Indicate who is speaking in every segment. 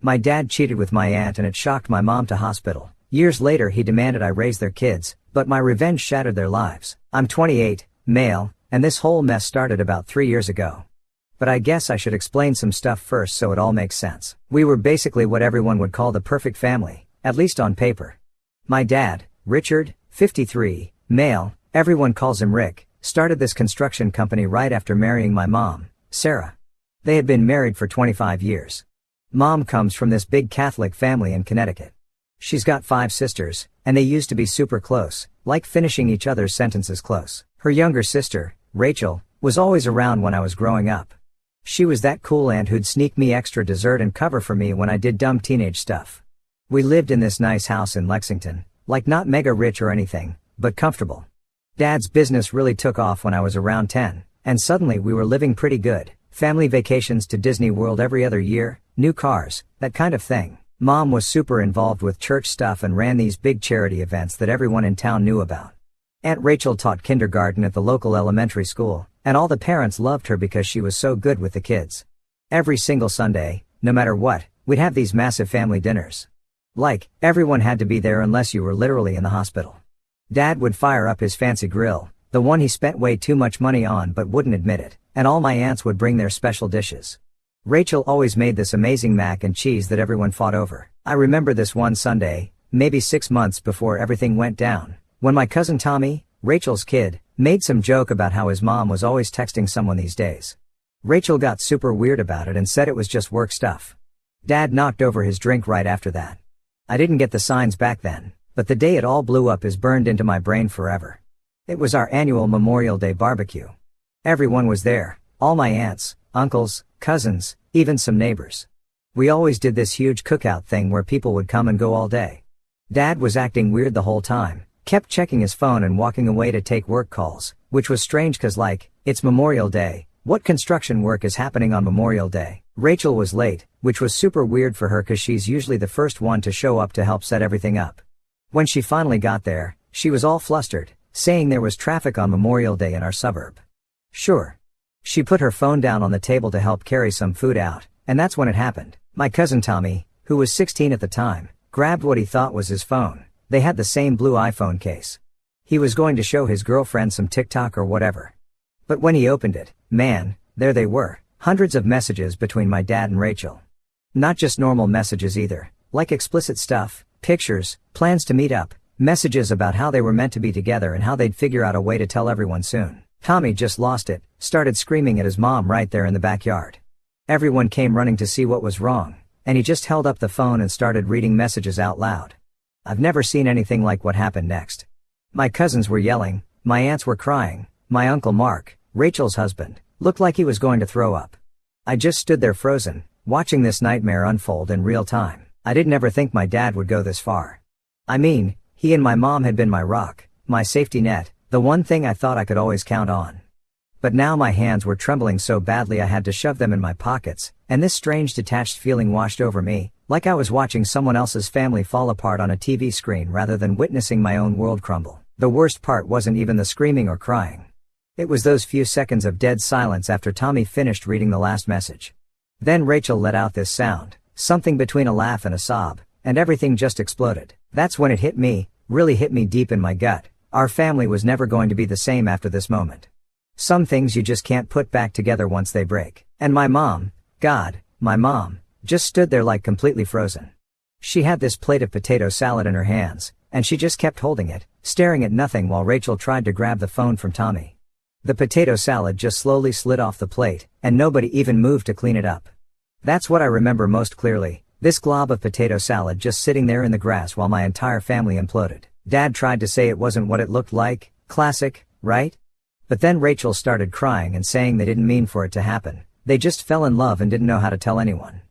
Speaker 1: My dad cheated with my aunt and it shocked my mom to hospital. Years later he demanded I raise their kids, but my revenge shattered their lives. I'm 28, male, and this whole mess started about 3 years ago. But I guess I should explain some stuff first so it all makes sense. We were basically what everyone would call the perfect family, at least on paper. My dad, Richard, 53, male, everyone calls him Rick, started this construction company right after marrying my mom, Sarah. They had been married for 25 years. Mom comes from this big Catholic family in Connecticut. She's got 5 sisters, and they used to be super close, like finishing each other's sentences close. Her younger sister, Rachel, was always around when I was growing up. She was that cool aunt who'd sneak me extra dessert and cover for me when I did dumb teenage stuff. We lived in this nice house in Lexington, like not mega rich or anything, but comfortable. Dad's business really took off when I was around 10, and suddenly we were living pretty good. Family vacations to Disney World every other year, new cars, that kind of thing. Mom was super involved with church stuff and ran these big charity events that everyone in town knew about. Aunt Rachel taught kindergarten at the local elementary school, and all the parents loved her because she was so good with the kids. Every single Sunday, no matter what, we'd have these massive family dinners. Like, everyone had to be there unless you were literally in the hospital. Dad would fire up his fancy grill, the one he spent way too much money on but wouldn't admit it, and all my aunts would bring their special dishes. Rachel always made this amazing mac and cheese that everyone fought over. I remember this one Sunday, maybe 6 months before everything went down, when my cousin Tommy, Rachel's kid, made some joke about how his mom was always texting someone these days. Rachel got super weird about it and said it was just work stuff. Dad knocked over his drink right after that. I didn't get the signs back then, but the day it all blew up is burned into my brain forever. It was our annual Memorial Day barbecue. Everyone was there, all my aunts, uncles, cousins, even some neighbors. We always did this huge cookout thing where people would come and go all day. Dad was acting weird the whole time, kept checking his phone and walking away to take work calls, which was strange cause like, it's Memorial Day, what construction work is happening on Memorial Day? Rachel was late, which was super weird for her cause she's usually the first one to show up to help set everything up. When she finally got there, she was all flustered, saying there was traffic on Memorial Day in our suburb. Sure. She put her phone down on the table to help carry some food out, and that's when it happened. My cousin Tommy, who was 16 at the time, grabbed what he thought was his phone. They had the same blue iPhone case. He was going to show his girlfriend some TikTok or whatever. But when he opened it, man, there they were, hundreds of messages between my dad and Rachel. Not just normal messages either, like explicit stuff, pictures, plans to meet up, messages about how they were meant to be together and how they'd figure out a way to tell everyone soon. Tommy just lost it, started screaming at his mom right there in the backyard. Everyone came running to see what was wrong, and he just held up the phone and started reading messages out loud. I've never seen anything like what happened next. My cousins were yelling, my aunts were crying, my uncle Mark, Rachel's husband, looked like he was going to throw up. I just stood there frozen, watching this nightmare unfold in real time. I didn't ever think my dad would go this far. I mean, he and my mom had been my rock, my safety net, the one thing I thought I could always count on. But now my hands were trembling so badly I had to shove them in my pockets, and this strange detached feeling washed over me, like I was watching someone else's family fall apart on a TV screen rather than witnessing my own world crumble. The worst part wasn't even the screaming or crying. It was those few seconds of dead silence after Tommy finished reading the last message. Then Rachel let out this sound, something between a laugh and a sob, and everything just exploded. That's when it hit me, really hit me deep in my gut. Our family was never going to be the same after this moment. Some things you just can't put back together once they break. And my mom, God, my mom, just stood there like completely frozen. She had this plate of potato salad in her hands, and she just kept holding it, staring at nothing while Rachel tried to grab the phone from Tommy. The potato salad just slowly slid off the plate, and nobody even moved to clean it up. That's what I remember most clearly, this glob of potato salad just sitting there in the grass while my entire family imploded. Dad tried to say it wasn't what it looked like, classic, right? But then Rachel started crying and saying they didn't mean for it to happen, they just fell in love and didn't know how to tell anyone.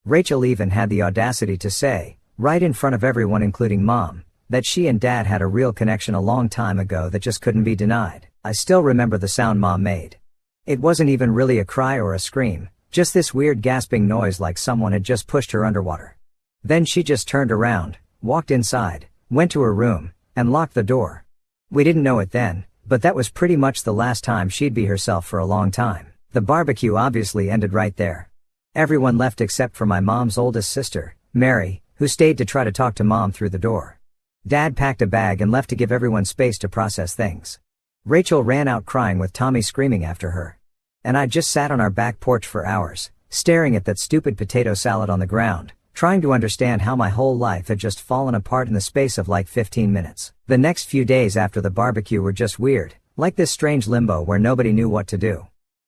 Speaker 1: Rachel even had the audacity to say, right in front of everyone including Mom, that she and Dad had a real connection a long time ago that just couldn't be denied. I still remember the sound Mom made. It wasn't even really a cry or a scream, just this weird gasping noise like someone had just pushed her underwater. Then she just turned around, walked inside, went to her room, and locked the door. We didn't know it then, but that was pretty much the last time she'd be herself for a long time. The barbecue obviously ended right there. Everyone left except for my mom's oldest sister, Mary, who stayed to try to talk to mom through the door. Dad packed a bag and left to give everyone space to process things. Rachel ran out crying with Tommy screaming after her. And I just sat on our back porch for hours, staring at that stupid potato salad on the ground, trying to understand how my whole life had just fallen apart in the space of like 15 minutes. The next few days after the barbecue were just weird, like this strange limbo where nobody knew what to do.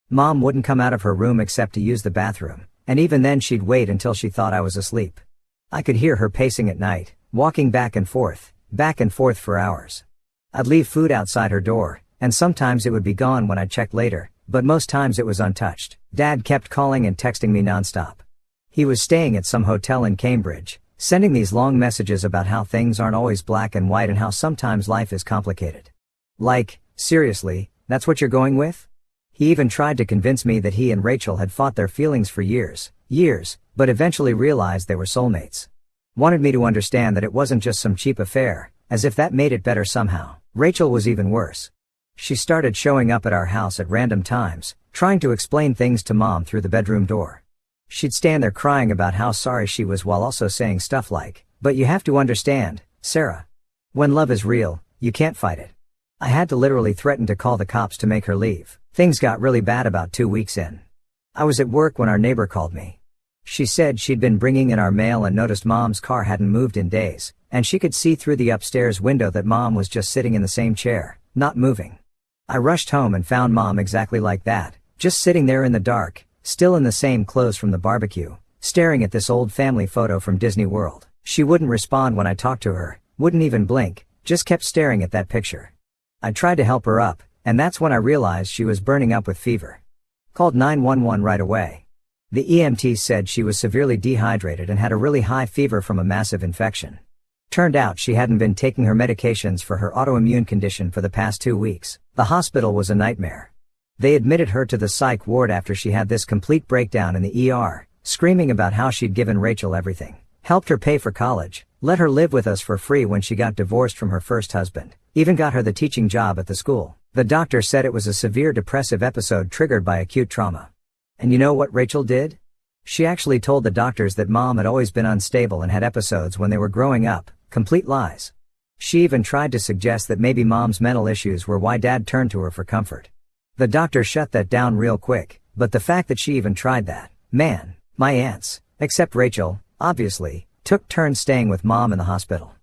Speaker 1: Mom wouldn't come out of her room except to use the bathroom, and even then she'd wait until she thought I was asleep. I could hear her pacing at night, walking back and forth for hours. I'd leave food outside her door, and sometimes it would be gone when I'd check later, but most times it was untouched. Dad kept calling and texting me nonstop. He was staying at some hotel in Cambridge, sending these long messages about how things aren't always black and white and how sometimes life is complicated. Like, seriously, that's what you're going with? He even tried to convince me that he and Rachel had fought their feelings for years, but eventually realized they were soulmates. Wanted me to understand that it wasn't just some cheap affair, as if that made it better somehow. Rachel was even worse. She started showing up at our house at random times, trying to explain things to mom through the bedroom door. She'd stand there crying about how sorry she was while also saying stuff like, "But you have to understand, Sarah. When love is real, you can't fight it." I had to literally threaten to call the cops to make her leave. Things got really bad about 2 weeks in. I was at work when our neighbor called me. She said she'd been bringing in our mail and noticed mom's car hadn't moved in days, and she could see through the upstairs window that mom was just sitting in the same chair, not moving. I rushed home and found mom exactly like that, just sitting there in the dark, still in the same clothes from the barbecue, staring at this old family photo from Disney World. She wouldn't respond when I talked to her, wouldn't even blink, just kept staring at that picture. I tried to help her up, and that's when I realized she was burning up with fever. Called 911 right away. The EMT said she was severely dehydrated and had a really high fever from a massive infection. Turned out she hadn't been taking her medications for her autoimmune condition for the past 2 weeks. The hospital was a nightmare. They admitted her to the psych ward after she had this complete breakdown in the ER, screaming about how she'd given Rachel everything, helped her pay for college, let her live with us for free when she got divorced from her first husband, even got her the teaching job at the school. The doctor said it was a severe depressive episode triggered by acute trauma. And you know what Rachel did? She actually told the doctors that mom had always been unstable and had episodes when they were growing up. Complete lies. She even tried to suggest that maybe mom's mental issues were why dad turned to her for comfort. The doctor shut that down real quick, but the fact that she even tried that, man, my aunts, except Rachel, obviously, took turns staying with mom in the hospital.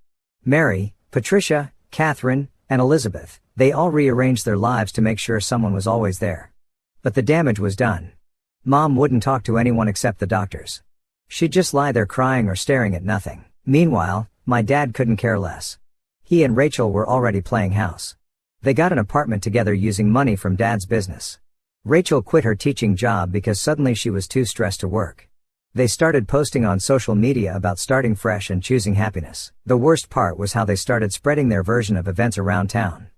Speaker 1: Mary, Patricia, Catherine, and Elizabeth, they all rearranged their lives to make sure someone was always there. But the damage was done. Mom wouldn't talk to anyone except the doctors. She'd just lie there crying or staring at nothing. Meanwhile, my dad couldn't care less. He and Rachel were already playing house. They got an apartment together using money from dad's business. Rachel quit her teaching job because suddenly she was too stressed to work. They started posting on social media about starting fresh and choosing happiness. The worst part was how they started spreading their version of events around town.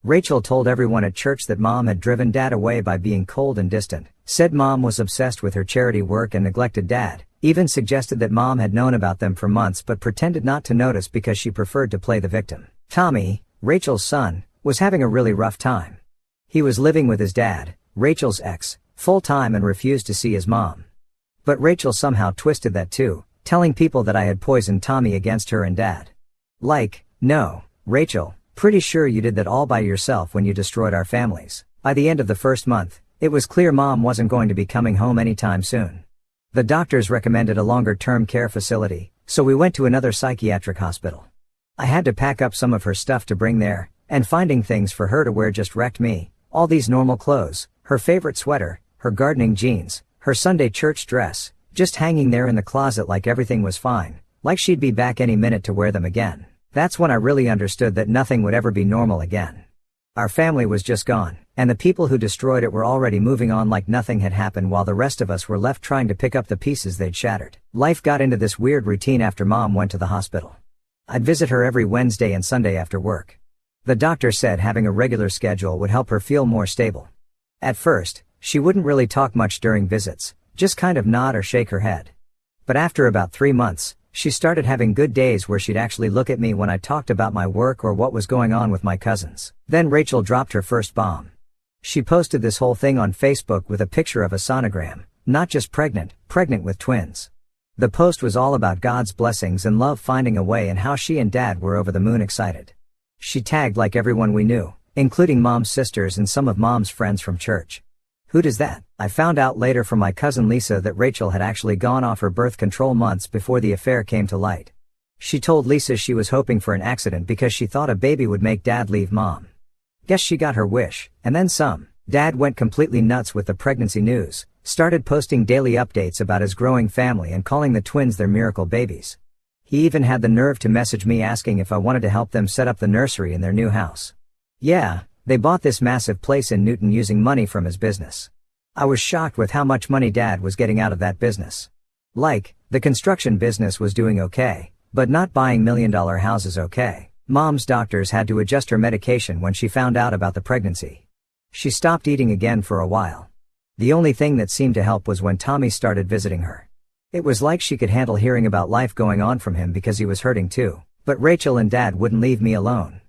Speaker 1: Rachel told everyone at church that mom had driven dad away by being cold and distant, said mom was obsessed with her charity work and neglected dad, even suggested that mom had known about them for months but pretended not to notice because she preferred to play the victim. Tommy, Rachel's son, was having a really rough time. He was living with his dad, Rachel's ex, full-time and refused to see his mom. But Rachel somehow twisted that too, telling people that I had poisoned Tommy against her and dad. Like, no, Rachel, pretty sure you did that all by yourself when you destroyed our families. By the end of the first month, it was clear mom wasn't going to be coming home anytime soon. The doctors recommended a longer-term care facility, so we went to another psychiatric hospital. I had to pack up some of her stuff to bring there, and finding things for her to wear just wrecked me. All these normal clothes, her favorite sweater, her gardening jeans, her Sunday church dress, just hanging there in the closet like everything was fine, like she'd be back any minute to wear them again. That's when I really understood that nothing would ever be normal again. Our family was just gone, and the people who destroyed it were already moving on like nothing had happened while the rest of us were left trying to pick up the pieces they'd shattered. Life got into this weird routine after mom went to the hospital. I'd visit her every Wednesday and Sunday after work. The doctor said having a regular schedule would help her feel more stable. At first, she wouldn't really talk much during visits, just kind of nod or shake her head. But after about 3 months, she started having good days where she'd actually look at me when I talked about my work or what was going on with my cousins. Then Rachel dropped her first bomb. She posted this whole thing on Facebook with a picture of a sonogram, Not just pregnant with twins. The post was all about God's blessings and love finding a way and how she and Dad were over the moon excited. She tagged like everyone we knew, including Mom's sisters and some of Mom's friends from church. Who does that? I found out later from my cousin Lisa that Rachel had actually gone off her birth control months before the affair came to light. She told Lisa she was hoping for an accident because she thought a baby would make Dad leave Mom. Guess she got her wish, and then some. Dad went completely nuts with the pregnancy news, started posting daily updates about his growing family and calling the twins their miracle babies. He even had the nerve to message me asking if I wanted to help them set up the nursery in their new house. Yeah, they bought this massive place in Newton using money from his business. I was shocked with how much money Dad was getting out of that business. Like, the construction business was doing okay, but not buying million-dollar houses okay. Mom's doctors had to adjust her medication when she found out about the pregnancy. She stopped eating again for a while. The only thing that seemed to help was when Tommy started visiting her. It was like she could handle hearing about life going on from him because he was hurting too. But Rachel and Dad wouldn't leave me alone.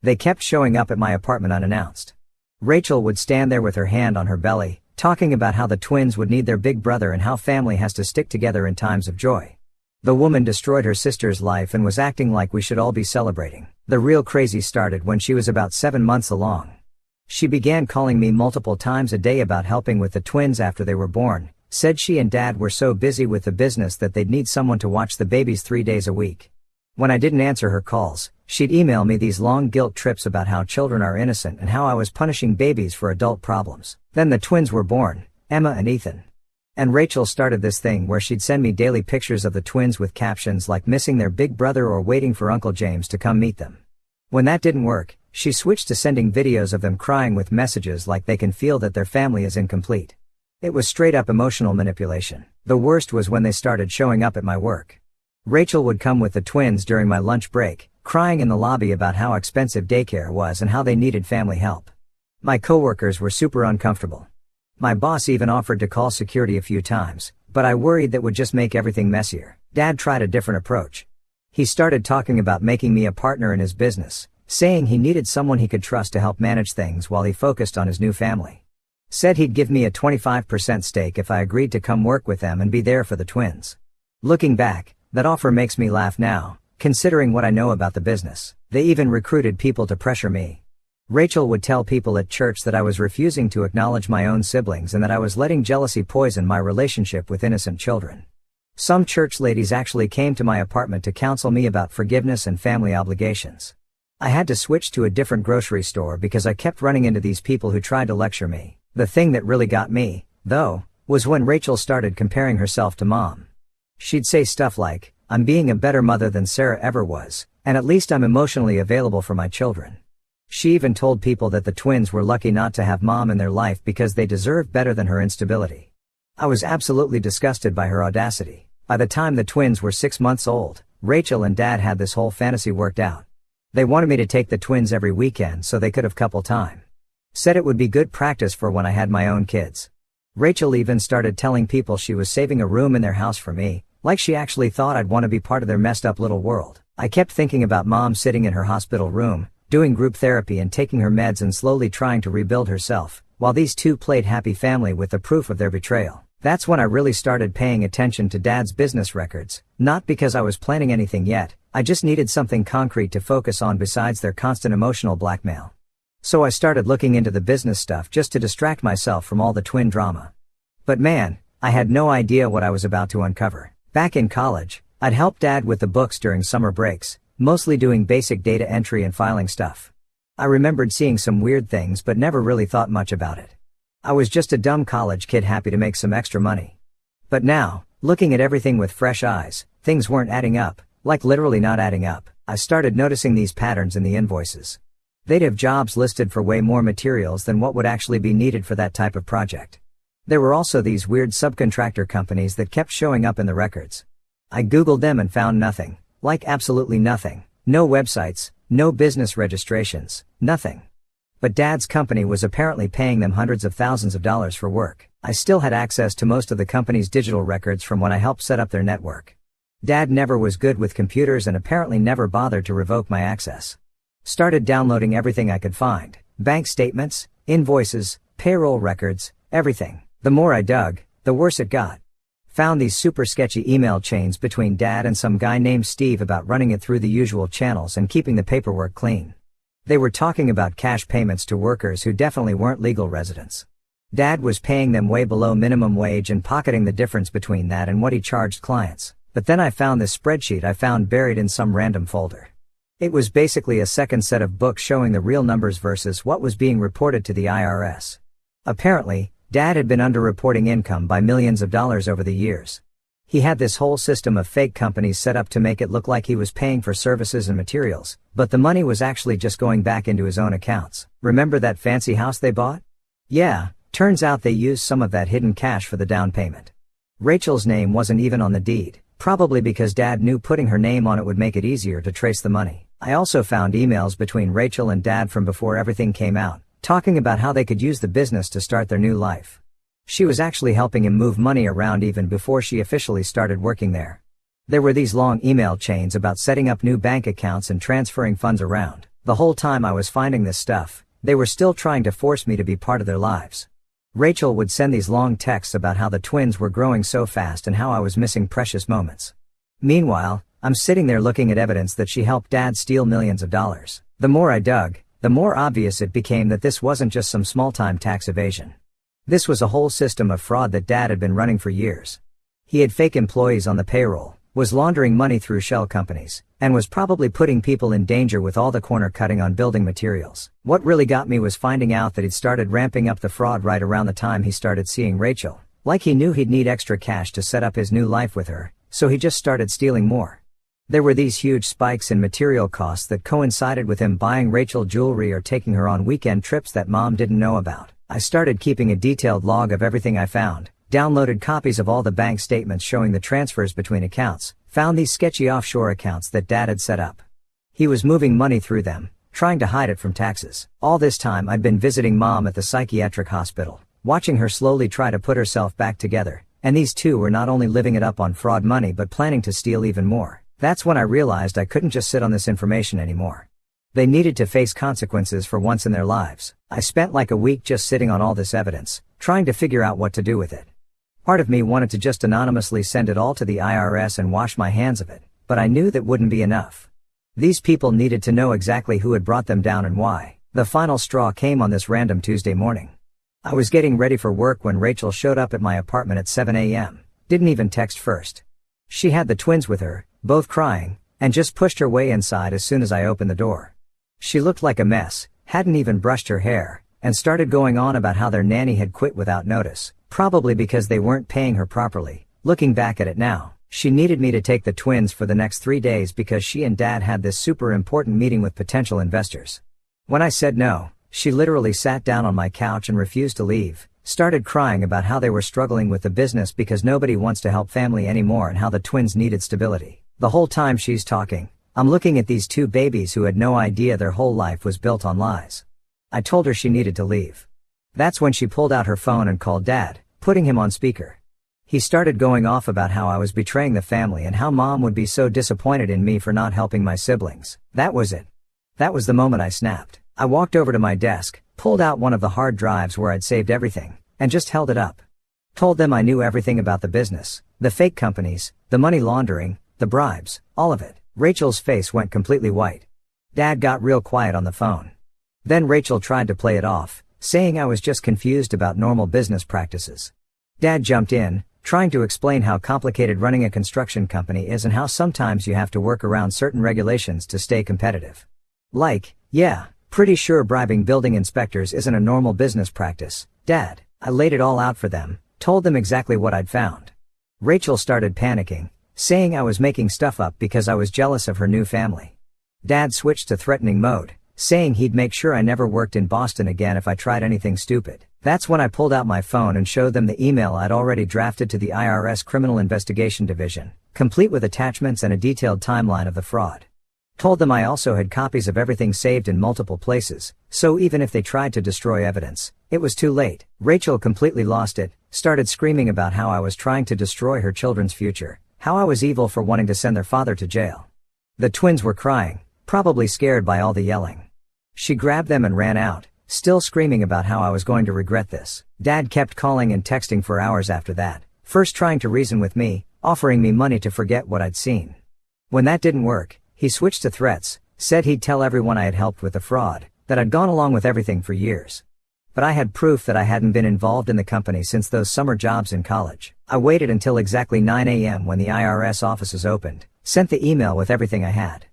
Speaker 1: They kept showing up at my apartment unannounced. Rachel would stand there with her hand on her belly, talking about how the twins would need their big brother and how family has to stick together in times of joy. The woman destroyed her sister's life and was acting like we should all be celebrating. The real crazy started when she was about 7 months along. She began calling me multiple times a day about helping with the twins after they were born, said she and Dad were so busy with the business that they'd need someone to watch the babies 3 days a week. When I didn't answer her calls, she'd email me these long guilt trips about how children are innocent and how I was punishing babies for adult problems. Then the twins were born, Emma and Ethan. And Rachel started this thing where she'd send me daily pictures of the twins with captions like missing their big brother or waiting for Uncle James to come meet them. When that didn't work, she switched to sending videos of them crying with messages like they can feel that their family is incomplete. It was straight up emotional manipulation. The worst was when they started showing up at my work. Rachel would come with the twins during my lunch break, crying in the lobby about how expensive daycare was and how they needed family help. My coworkers were super uncomfortable. My boss even offered to call security a few times, but I worried that would just make everything messier. Dad tried a different approach. He started talking about making me a partner in his business, saying he needed someone he could trust to help manage things while he focused on his new family. Said he'd give me a 25% stake if I agreed to come work with them and be there for the twins. Looking back, that offer makes me laugh now, considering what I know about the business. They even recruited people to pressure me. Rachel would tell people at church that I was refusing to acknowledge my own siblings and that I was letting jealousy poison my relationship with innocent children. Some church ladies actually came to my apartment to counsel me about forgiveness and family obligations. I had to switch to a different grocery store because I kept running into these people who tried to lecture me. The thing that really got me, though, was when Rachel started comparing herself to Mom. She'd say stuff like, "I'm being a better mother than Sarah ever was, and at least I'm emotionally available for my children." She even told people that the twins were lucky not to have Mom in their life because they deserved better than her instability. I was absolutely disgusted by her audacity. By the time the twins were 6 months old, Rachel and Dad had this whole fantasy worked out. They wanted me to take the twins every weekend so they could have couple time. Said it would be good practice for when I had my own kids. Rachel even started telling people she was saving a room in their house for me, like she actually thought I'd want to be part of their messed up little world. I kept thinking about Mom sitting in her hospital room, doing group therapy and taking her meds and slowly trying to rebuild herself, while these two played happy family with the proof of their betrayal. That's when I really started paying attention to Dad's business records, not because I was planning anything yet, I just needed something concrete to focus on besides their constant emotional blackmail. So I started looking into the business stuff just to distract myself from all the twin drama. But man, I had no idea what I was about to uncover. Back in college, I'd helped Dad with the books during summer breaks, mostly doing basic data entry and filing stuff. I remembered seeing some weird things but never really thought much about it. I was just a dumb college kid happy to make some extra money. But now, looking at everything with fresh eyes, things weren't adding up, like literally not adding up. I started noticing these patterns in the invoices. They'd have jobs listed for way more materials than what would actually be needed for that type of project. There were also these weird subcontractor companies that kept showing up in the records. I googled them and found nothing, like absolutely nothing. No websites, no business registrations, nothing. But Dad's company was apparently paying them hundreds of thousands of dollars for work. I still had access to most of the company's digital records from when I helped set up their network. Dad never was good with computers and apparently never bothered to revoke my access. Started downloading everything I could find. Bank statements, invoices, payroll records, everything. The more I dug, The worse it got. Found these super sketchy email chains between Dad and some guy named Steve about running it through the usual channels and keeping the paperwork clean. They were talking about cash payments to workers who definitely weren't legal residents. Dad was paying them way below minimum wage and pocketing the difference between that and what he charged clients. But then I found this spreadsheet I found buried in some random folder. It was basically a second set of books showing the real numbers versus what was being reported to the IRS. Apparently, Dad had been underreporting income by millions of dollars over the years. He had this whole system of fake companies set up to make it look like he was paying for services and materials, but the money was actually just going back into his own accounts. Remember that fancy house they bought? Yeah, turns out they used some of that hidden cash for the down payment. Rachel's name wasn't even on the deed, probably because Dad knew putting her name on it would make it easier to trace the money. I also found emails between Rachel and Dad from before everything came out, talking about how they could use the business to start their new life. She was actually helping him move money around even before she officially started working there. There were these long email chains about setting up new bank accounts and transferring funds around. The whole time I was finding this stuff, they were still trying to force me to be part of their lives. Rachel would send these long texts about how the twins were growing so fast and how I was missing precious moments. Meanwhile, I'm sitting there looking at evidence that she helped Dad steal millions of dollars. The more I dug, the more obvious it became that this wasn't just some small-time tax evasion. This was a whole system of fraud that Dad had been running for years. He had fake employees on the payroll, was laundering money through shell companies, and was probably putting people in danger with all the corner cutting on building materials. What really got me was finding out that he'd started ramping up the fraud right around the time he started seeing Rachel. Like he knew he'd need extra cash to set up his new life with her, so he just started stealing more. There were these huge spikes in material costs that coincided with him buying Rachel jewelry or taking her on weekend trips that Mom didn't know about. I started keeping a detailed log of everything I found, downloaded copies of all the bank statements showing the transfers between accounts, found these sketchy offshore accounts that Dad had set up. He was moving money through them, trying to hide it from taxes. All this time I'd been visiting Mom at the psychiatric hospital, watching her slowly try to put herself back together, and these two were not only living it up on fraud money but planning to steal even more. That's when I realized I couldn't just sit on this information anymore. They needed to face consequences for once in their lives. I spent like a week just sitting on all this evidence, trying to figure out what to do with it. Part of me wanted to just anonymously send it all to the IRS and wash my hands of it, but I knew that wouldn't be enough. These people needed to know exactly who had brought them down and why. The final straw came on this random Tuesday morning. I was getting ready for work when Rachel showed up at my apartment at 7 a.m. Didn't even text first. She had the twins with her, both crying, and just pushed her way inside as soon as I opened the door. She looked like a mess, hadn't even brushed her hair, and started going on about how their nanny had quit without notice, probably because they weren't paying her properly. Looking back at it now, she needed me to take the twins for the next 3 days because she and Dad had this super important meeting with potential investors. When I said no, she literally sat down on my couch and refused to leave, started crying about how they were struggling with the business because nobody wants to help family anymore and how the twins needed stability. The whole time she's talking, I'm looking at these two babies who had no idea their whole life was built on lies. I told her she needed to leave. That's when she pulled out her phone and called Dad, putting him on speaker. He started going off about how I was betraying the family and how Mom would be so disappointed in me for not helping my siblings. That was it. That was the moment I snapped. I walked over to my desk, pulled out one of the hard drives where I'd saved everything, and just held it up. Told them I knew everything about the business, the fake companies, the money laundering, the bribes, all of it. Rachel's face went completely white. Dad got real quiet on the phone. Then Rachel tried to play it off, saying I was just confused about normal business practices. Dad jumped in, trying to explain how complicated running a construction company is and how sometimes you have to work around certain regulations to stay competitive. Like, yeah, pretty sure bribing building inspectors isn't a normal business practice, Dad. I laid it all out for them, told them exactly what I'd found. Rachel started panicking, saying I was making stuff up because I was jealous of her new family. Dad switched to threatening mode, saying he'd make sure I never worked in Boston again if I tried anything stupid. That's when I pulled out my phone and showed them the email I'd already drafted to the IRS Criminal Investigation Division, complete with attachments and a detailed timeline of the fraud. Told them I also had copies of everything saved in multiple places, so even if they tried to destroy evidence, it was too late. Rachel completely lost it, started screaming about how I was trying to destroy her children's future, how I was evil for wanting to send their father to jail. The twins were crying, probably scared by all the yelling. She grabbed them and ran out, still screaming about how I was going to regret this. Dad kept calling and texting for hours after that, first trying to reason with me, offering me money to forget what I'd seen. When that didn't work, he switched to threats, said he'd tell everyone I had helped with the fraud, that I'd gone along with everything for years. But I had proof that I hadn't been involved in the company since those summer jobs in college. I waited until exactly 9 a.m. when the IRS offices opened, sent the email with everything I had.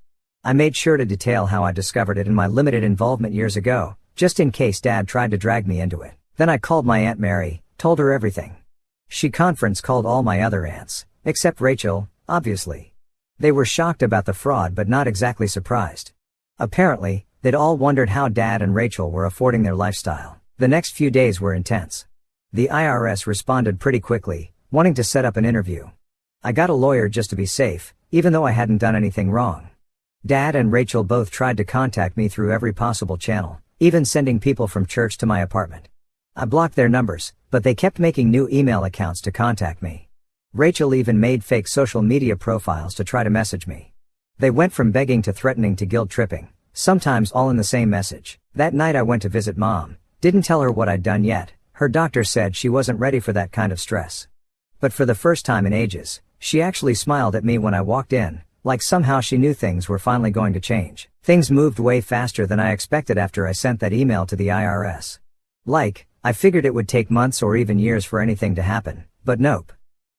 Speaker 1: I made sure to detail how I discovered it in my limited involvement years ago, just in case Dad tried to drag me into it. Then I called my Aunt Mary, told her everything. She conference called all my other aunts, except Rachel, obviously. They were shocked about the fraud but not exactly surprised. Apparently, they'd all wondered how Dad and Rachel were affording their lifestyle. The next few days were intense. The IRS responded pretty quickly, wanting to set up an interview. I got a lawyer just to be safe, even though I hadn't done anything wrong. Dad and Rachel both tried to contact me through every possible channel, even sending people from church to my apartment. I blocked their numbers, but they kept making new email accounts to contact me. Rachel even made fake social media profiles to try to message me. They went from begging to threatening to guilt-tripping, sometimes all in the same message. That night I went to visit Mom. Didn't tell her what I'd done yet. Her doctor said she wasn't ready for that kind of stress. But for the first time in ages, she actually smiled at me when I walked in, like somehow she knew things were finally going to change. Things moved way faster than I expected after I sent that email to the IRS. I figured it would take months or even years for anything to happen, but nope.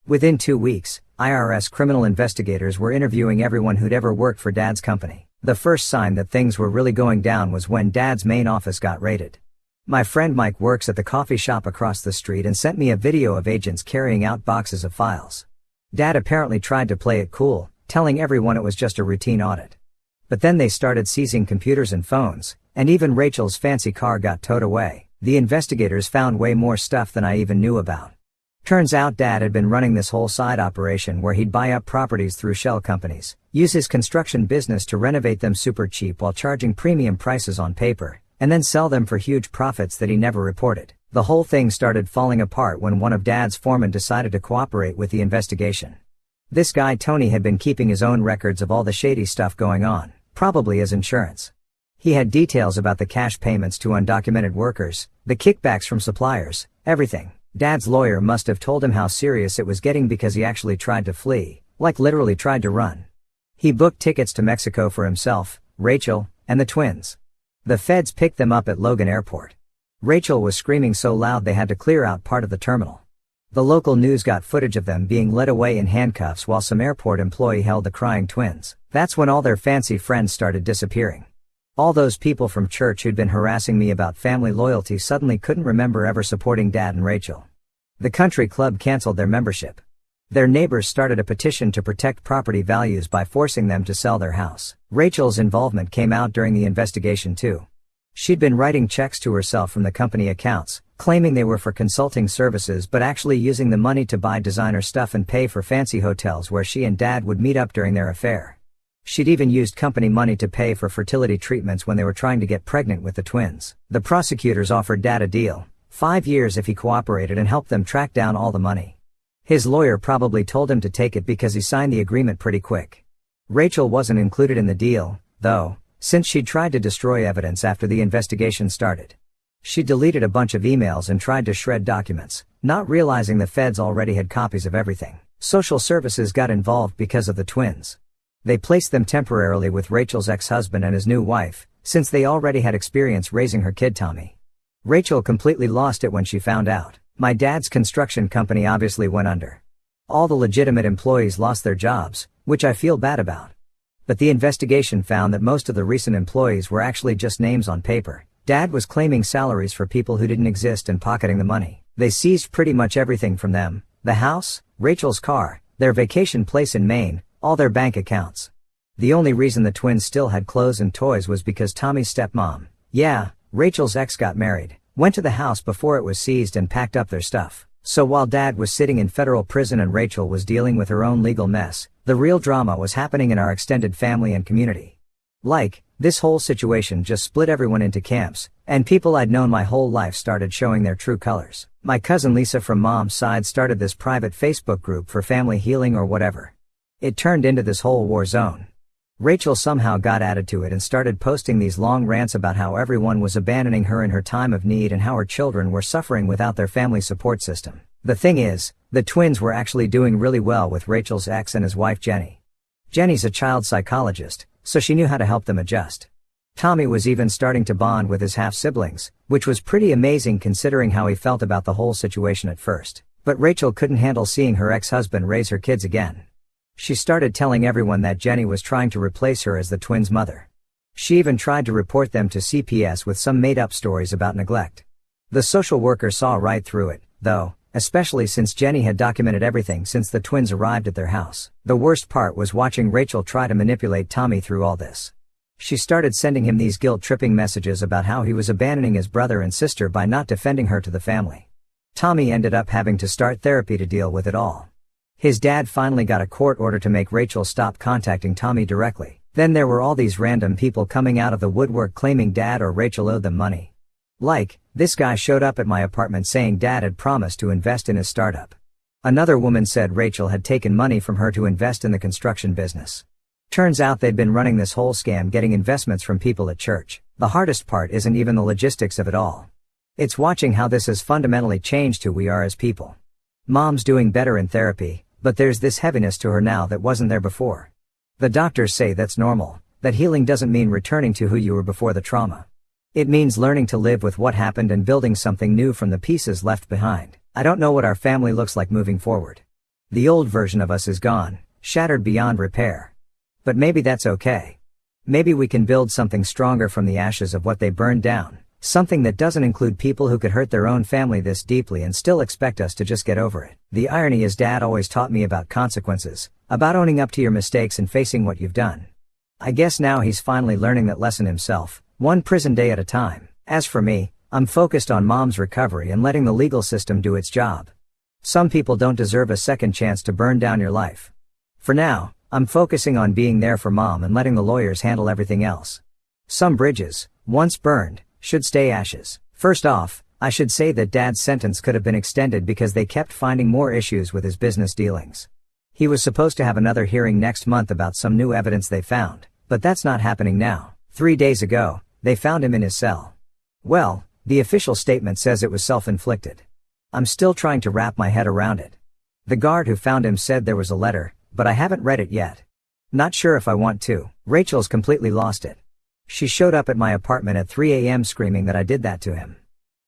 Speaker 1: Within 2 weeks, IRS criminal investigators were interviewing everyone who'd ever worked for Dad's company. The first sign that things were really going down was when Dad's main office got raided. My friend Mike works at the coffee shop across the street and sent me a video of agents carrying out boxes of files. Dad apparently tried to play it cool, telling everyone it was just a routine audit. But then they started seizing computers and phones, and even Rachel's fancy car got towed away. The investigators found way more stuff than I even knew about. Turns out Dad had been running this whole side operation where he'd buy up properties through shell companies, use his construction business to renovate them super cheap while charging premium prices on paper, and then sell them for huge profits that he never reported. The whole thing started falling apart when one of Dad's foremen decided to cooperate with the investigation. This guy Tony had been keeping his own records of all the shady stuff going on, probably as insurance. He had details about the cash payments to undocumented workers, the kickbacks from suppliers, everything. Dad's lawyer must have told him how serious it was getting because he actually tried to flee, like literally tried to run. He booked tickets to Mexico for himself, Rachel, and the twins. The feds picked them up at Logan Airport. Rachel was screaming so loud they had to clear out part of the terminal. The local news got footage of them being led away in handcuffs while some airport employee held the crying twins. That's when all their fancy friends started disappearing. All those people from church who'd been harassing me about family loyalty suddenly couldn't remember ever supporting Dad and Rachel. The country club canceled their membership. Their neighbors started a petition to protect property values by forcing them to sell their house. Rachel's involvement came out during the investigation too. She'd been writing checks to herself from the company accounts, claiming they were for consulting services but actually using the money to buy designer stuff and pay for fancy hotels where she and Dad would meet up during their affair. She'd even used company money to pay for fertility treatments when they were trying to get pregnant with the twins. The prosecutors offered Dad a deal, 5 years if he cooperated and helped them track down all the money. His lawyer probably told him to take it because he signed the agreement pretty quick. Rachel wasn't included in the deal, though, since she'd tried to destroy evidence after the investigation started. She deleted a bunch of emails and tried to shred documents, not realizing the feds already had copies of everything. Social services got involved because of the twins. They placed them temporarily with Rachel's ex-husband and his new wife, since they already had experience raising her kid Tommy. Rachel completely lost it when she found out. My dad's construction company obviously went under. All the legitimate employees lost their jobs, which I feel bad about. But the investigation found that most of the recent employees were actually just names on paper. Dad was claiming salaries for people who didn't exist and pocketing the money. They seized pretty much everything from them: the house, Rachel's car, their vacation place in Maine, all their bank accounts. The only reason the twins still had clothes and toys was because Tommy's stepmom, Rachel's ex, got married, went to the house before it was seized and packed up their stuff. So while Dad was sitting in federal prison and Rachel was dealing with her own legal mess, the real drama was happening in our extended family and community. This whole situation just split everyone into camps, and people I'd known my whole life started showing their true colors. My cousin Lisa from Mom's side started this private Facebook group for family healing or whatever. It turned into this whole war zone. Rachel somehow got added to it and started posting these long rants about how everyone was abandoning her in her time of need and how her children were suffering without their family support system. The thing is, the twins were actually doing really well with Rachel's ex and his wife Jenny. Jenny's a child psychologist, so she knew how to help them adjust. Tommy was even starting to bond with his half-siblings, which was pretty amazing considering how he felt about the whole situation at first. But Rachel couldn't handle seeing her ex-husband raise her kids again. She started telling everyone that Jenny was trying to replace her as the twins' mother. She even tried to report them to CPS with some made-up stories about neglect. The social worker saw right through it, though, especially since Jenny had documented everything since the twins arrived at their house. The worst part was watching Rachel try to manipulate Tommy through all this. She started sending him these guilt-tripping messages about how he was abandoning his brother and sister by not defending her to the family. Tommy ended up having to start therapy to deal with it all. His dad finally got a court order to make Rachel stop contacting Tommy directly. Then there were all these random people coming out of the woodwork claiming Dad or Rachel owed them money. Like, this guy showed up at my apartment saying Dad had promised to invest in his startup. Another woman said Rachel had taken money from her to invest in the construction business. Turns out they'd been running this whole scam getting investments from people at church. The hardest part isn't even the logistics of it all. It's watching how this has fundamentally changed who we are as people. Mom's doing better in therapy, but there's this heaviness to her now that wasn't there before. The doctors say that's normal, that healing doesn't mean returning to who you were before the trauma. It means learning to live with what happened and building something new from the pieces left behind. I don't know what our family looks like moving forward. The old version of us is gone, shattered beyond repair. But maybe that's okay. Maybe we can build something stronger from the ashes of what they burned down, something that doesn't include people who could hurt their own family this deeply and still expect us to just get over it. The irony is Dad always taught me about consequences, about owning up to your mistakes and facing what you've done. I guess now he's finally learning that lesson himself, one prison day at a time. As for me, I'm focused on Mom's recovery and letting the legal system do its job. Some people don't deserve a second chance to burn down your life. For now, I'm focusing on being there for Mom and letting the lawyers handle everything else. Some bridges, once burned, should stay ashes. First off, I should say that Dad's sentence could have been extended because they kept finding more issues with his business dealings. He was supposed to have another hearing next month about some new evidence they found, but that's not happening now. 3 days ago, they found him in his cell. Well, the official statement says it was self-inflicted. I'm still trying to wrap my head around it. The guard who found him said there was a letter, but I haven't read it yet. Not sure if I want to. Rachel's completely lost it. She showed up at my apartment at 3 a.m. screaming that I did that to him.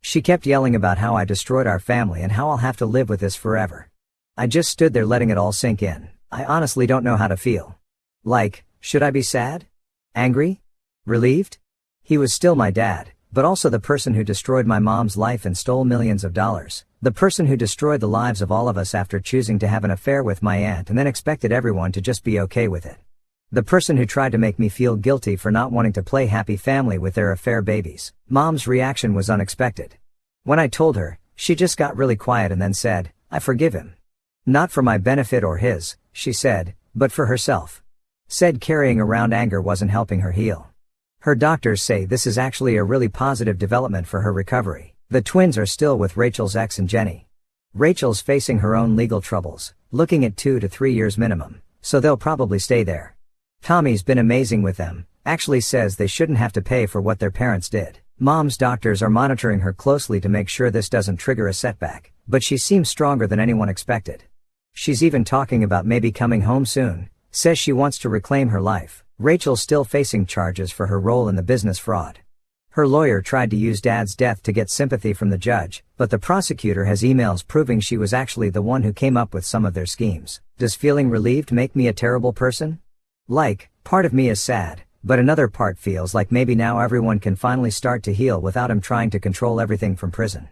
Speaker 1: She kept yelling about how I destroyed our family and how I'll have to live with this forever. I just stood there letting it all sink in. I honestly don't know how to feel. Like, should I be sad? Angry? Relieved? He was still my dad, but also the person who destroyed my mom's life and stole millions of dollars. The person who destroyed the lives of all of us after choosing to have an affair with my aunt and then expected everyone to just be okay with it. The person who tried to make me feel guilty for not wanting to play happy family with their affair babies. Mom's reaction was unexpected. When I told her, she just got really quiet and then said, "I forgive him. Not for my benefit or his," she said, "but for herself." Said carrying around anger wasn't helping her heal. Her doctors say this is actually a really positive development for her recovery. The twins are still with Rachel's ex and Jenny. Rachel's facing her own legal troubles, looking at 2 to 3 years minimum, so they'll probably stay there. Tommy's been amazing with them, actually says they shouldn't have to pay for what their parents did. Mom's doctors are monitoring her closely to make sure this doesn't trigger a setback, but she seems stronger than anyone expected. She's even talking about maybe coming home soon, says she wants to reclaim her life. Rachel's still facing charges for her role in the business fraud. Her lawyer tried to use Dad's death to get sympathy from the judge, but the prosecutor has emails proving she was actually the one who came up with some of their schemes. Does feeling relieved make me a terrible person? Like, part of me is sad, but another part feels like maybe now everyone can finally start to heal without him trying to control everything from prison.